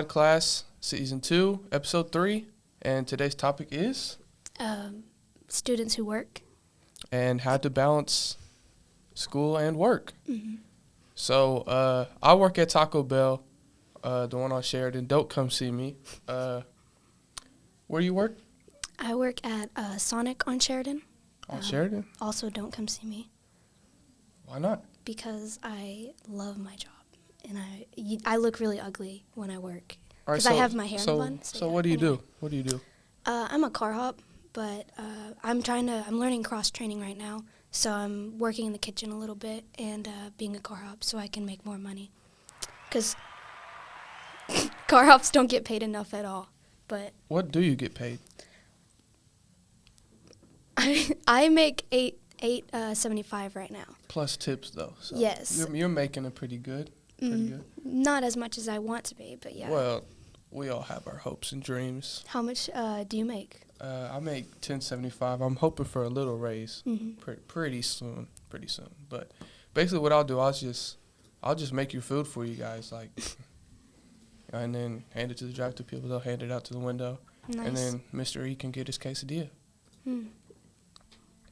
Podclass, Season 2, Episode 3. And today's topic is? Students who work. And how to balance school and work. Mm-hmm. So, I work at Taco Bell, the one on Sheridan. Don't come see me. Where do you work? I work at Sonic on Sheridan. On Sheridan? Also, don't come see me. Why not? Because I love my job. And I look really ugly when I work. Because All I right, have my hair in a bun. So yeah. what do you Anyway. do? What do you do? I'm a car hop, but I'm learning cross-training right now. So I'm working in the kitchen a little bit and being a car hop so I can make more money. Because car hops don't get paid enough at all. But What do you get paid? I make $8.75 right now. Plus tips, though. So Yes. You're making it pretty good. Pretty good. Not as much as I want to be, but yeah. Well, we all have our hopes and dreams. How much do you make? I make $10.75. I'm hoping for a little raise Mm-hmm. pretty soon. But basically, what I'll do, I'll just make your food for you guys, like, and then hand it to the drive-thru people. They'll hand it out to the window, Nice. and then Mr. E can get his quesadilla.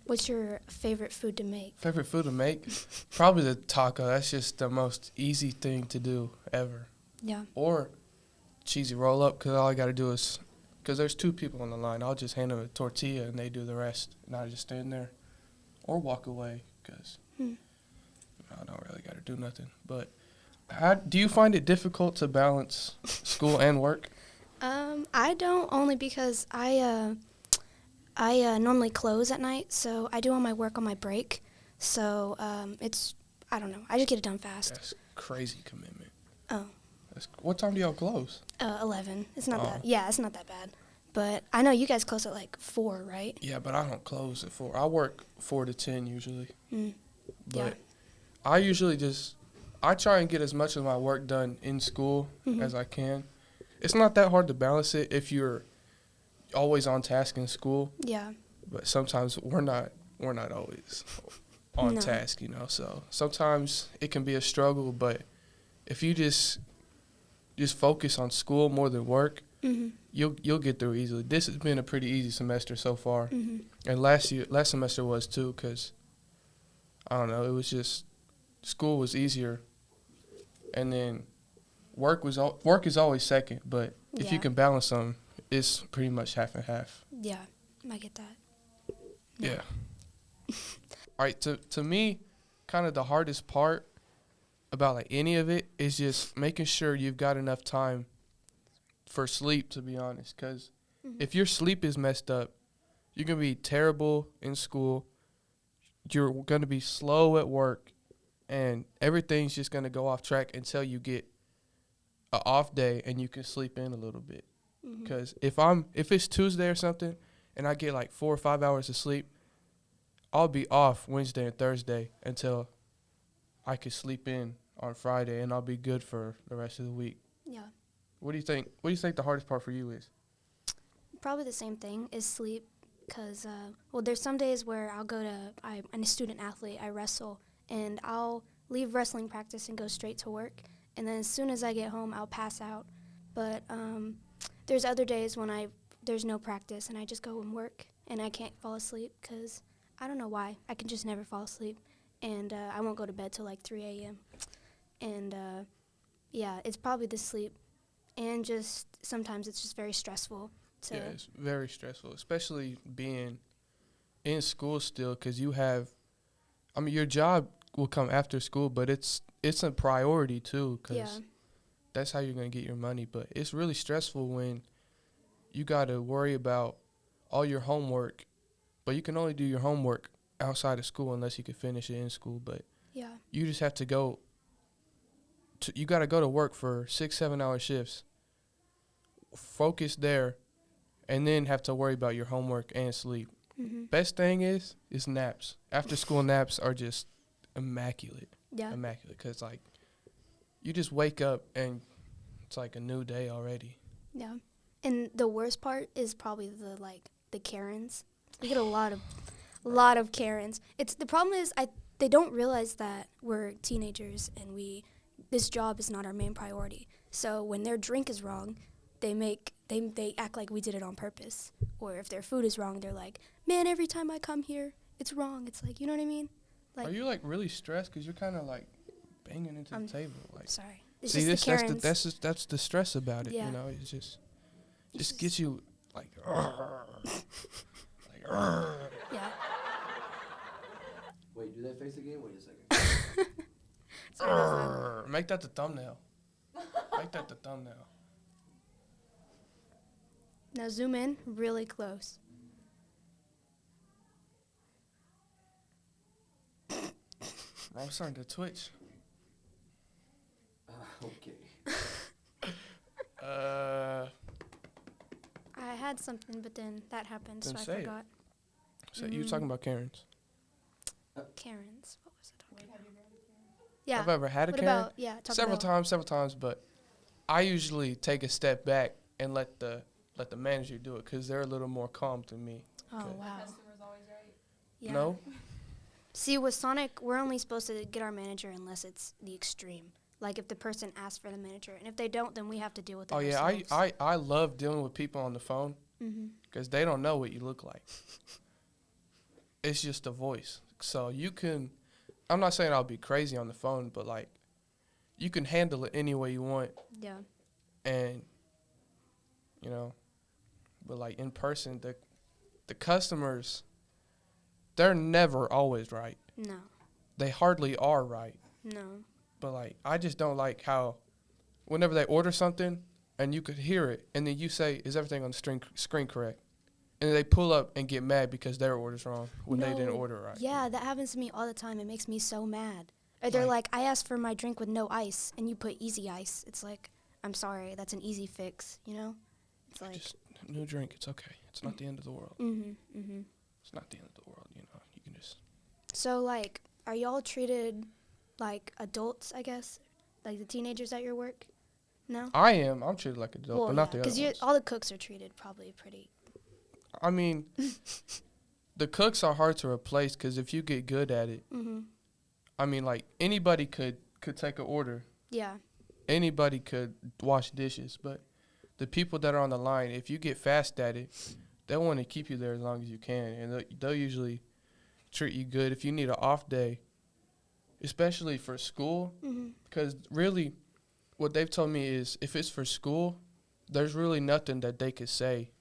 What's your favorite food to make? Favorite food to make? Probably the taco. That's just the most easy thing to do ever. Yeah. Or cheesy roll-up, because all I got to do is, because there's two people on the line, I'll just hand them a tortilla and they do the rest, and I just stand there or walk away, because I don't really got to do nothing. But do you find it difficult to balance school and work? I don't, only because I normally close at night, so I do all my work on my break. So I don't know. I just get it done fast. That's crazy commitment. Oh. What time do y'all close? 11. It's not that. Yeah, it's not that bad. But I know you guys close at like 4, right? Yeah, but I don't close at 4. I work 4 to 10 usually. Yeah. But I usually I try and get as much of my work done in school as I can. It's not that hard to balance it if you're always on task in school. Yeah. But sometimes we're not always on No. task, So sometimes it can be a struggle, but if you just focus on school more than work, you'll get through easily. This has been a pretty easy semester so far, and last semester was too, because I don't know, it was just school was easier, and then work is always second. But if you Yeah. can balance them, it's pretty much half and half. Yeah, I get that. Yeah. All right. To me, kind of the hardest part about like any of it is just making sure you've got enough time for sleep, to be honest, because if your sleep is messed up, you're going to be terrible in school, you're going to be slow at work, and everything's just going to go off track until you get an off day and you can sleep in a little bit. Because if it's Tuesday or something and I get like 4 or 5 hours of sleep, I'll be off Wednesday and Thursday until I can sleep in on Friday, and I'll be good for the rest of the week. Yeah. What do you think? What do you think the hardest part for you is? Probably the same thing is sleep, because there's some days where I'm a student athlete, I wrestle, and I'll leave wrestling practice and go straight to work, and then as soon as I get home, I'll pass out. But there's other days when there's no practice and I just go and work and I can't fall asleep because I don't know why. I can just never fall asleep, and I won't go to bed till like 3 a.m. And yeah, it's probably the sleep, and just sometimes it's just very stressful. Yeah, it's very stressful, especially being in school still, because your job will come after school, but it's a priority too, because that's how you're going to get your money. But it's really stressful when you got to worry about all your homework, but you can only do your homework outside of school unless you can finish it in school. But you just have to you got to go to work for 6-7 hour shifts, focus there, and then have to worry about your homework and sleep. Best thing is naps. After school naps are just immaculate. Yeah. Immaculate, because like you just wake up and it's like a new day already. Yeah. And the worst part is probably the Karens. We get a lot of Karens. The problem is they don't realize that we're teenagers and this job is not our main priority. So when their drink is wrong, they act like we did it on purpose. Or if their food is wrong, they're like, man, every time I come here, it's wrong. It's like, you know what I mean? Like, are you like really stressed? Because you're kind of like banging into the table. Like, sorry. It's see, just the Karens. that's the stress about it. Yeah. You know, it's just gets you like, like, yeah. Wait, do that face again? Wait a second. Sorry, make that the thumbnail. Make that the thumbnail. now zoom in really close. I'm starting to twitch. Okay. I had something, but then that happened, Then so I say it. forgot. So you talking about Karens? Karens. What was I talking about? Yeah. I've ever had a What Karen. about, yeah, talk Several about times, but I usually take a step back and let the manager do it because they're a little more calm than me. Oh, Okay. wow. Customer's always right. Yeah. No? See, with Sonic, we're only supposed to get our manager unless it's the extreme. Like if the person asks for the manager, and if they don't, then we have to deal with it Oh yeah, ourselves. I love dealing with people on the phone because they don't know what you look like. It's just a voice. So you can, I'm not saying I'll be crazy on the phone, but like you can handle it any way you want. Yeah. And you know, but like in person, the customers, they're never always right. No. They hardly are right. No. But like I just don't like how whenever they order something and you could hear it and then you say, is everything on the screen correct? And they pull up and get mad because their order's wrong when they didn't order right. Yeah, that happens to me all the time. It makes me so mad. Or they're like, I asked for my drink with no ice, and you put easy ice. It's like, I'm sorry, that's an easy fix, you know? It's like, just new drink, it's okay. It's not the end of the world. It's not the end of the world, you know. You can just. So, like, are y'all treated like adults, I guess? Like the teenagers at your work? No? I'm treated like an adult, Well, but yeah, not the other ones. all the cooks are treated probably pretty. I mean, the cooks are hard to replace because if you get good at it, I mean, like, anybody could take an order. Yeah. Anybody could wash dishes, but the people that are on the line, if you get fast at it, they'll want to keep you there as long as you can, and they'll usually treat you good. If you need an off day, especially for school, because really what they've told me is if it's for school, there's really nothing that they could say.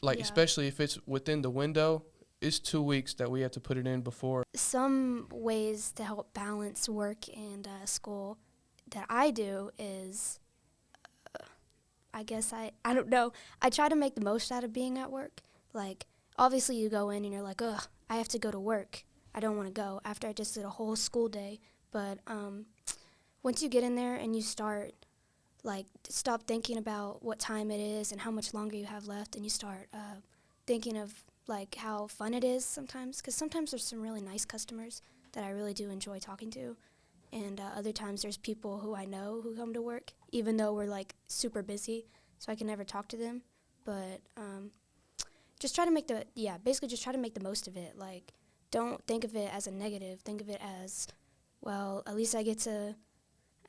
Like, especially if it's within the window, it's 2 weeks that we have to put it in before. Some ways to help balance work and school that I do is, I guess I don't know. I try to make the most out of being at work. Like, obviously you go in and you're like, ugh, I have to go to work. I don't want to go after I just did a whole school day. But once you get in there and you start, like, stop thinking about what time it is and how much longer you have left, and you start thinking of, like, how fun it is sometimes. Because sometimes there's some really nice customers that I really do enjoy talking to. And other times there's people who I know who come to work, even though we're, like, super busy, so I can never talk to them. But just try to basically just try to make the most of it. Like, don't think of it as a negative. Think of it as, well, at least I get to,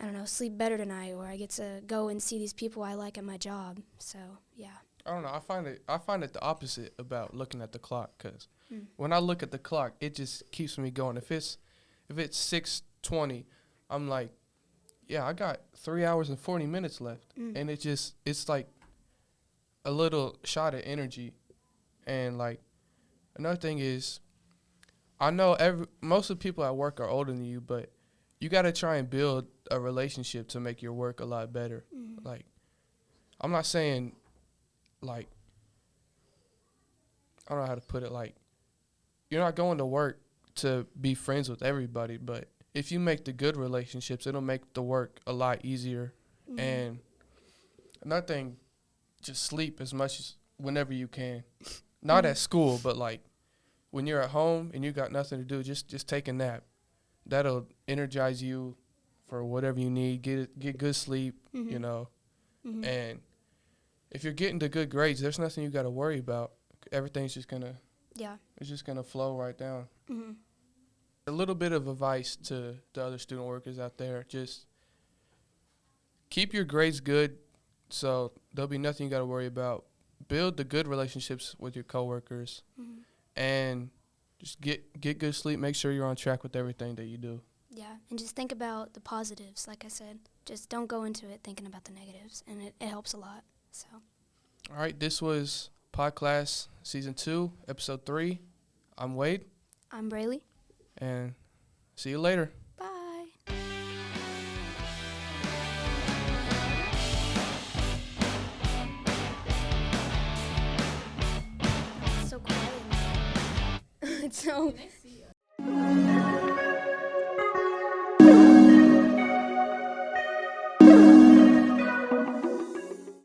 I don't know, sleep better tonight, or I get to go and see these people I like at my job. So, yeah. I don't know. I find it the opposite about looking at the clock, because when I look at the clock, it just keeps me going. If it's 6:20, I'm like, yeah, I got 3 hours and 40 minutes left, and it's like a little shot of energy. And like another thing is, I know most of the people at work are older than you, but you got to try and build a relationship to make your work a lot better. Like, I'm not saying, like, I don't know how to put it, like, you're not going to work to be friends with everybody, but if you make the good relationships, it'll make the work a lot easier. And another thing, just sleep as much as whenever you can. Not at school, but like when you're at home and you got nothing to do, just take a nap. That'll energize you for whatever you need. Get good sleep, you know. And if you're getting the good grades, there's nothing you got to worry about. Everything's just gonna it's just gonna flow right down. A little bit of advice to the other student workers out there: just keep your grades good, so there'll be nothing you got to worry about. Build the good relationships with your coworkers, and just get good sleep. Make sure you're on track with everything that you do. Yeah, and just think about the positives, like I said. Just don't go into it thinking about the negatives, and it helps a lot. So. All right, this was Podclass Season 2, Episode 3. I'm Wayde. I'm Braylee. And see you later. Bye. It's so quiet. It's so...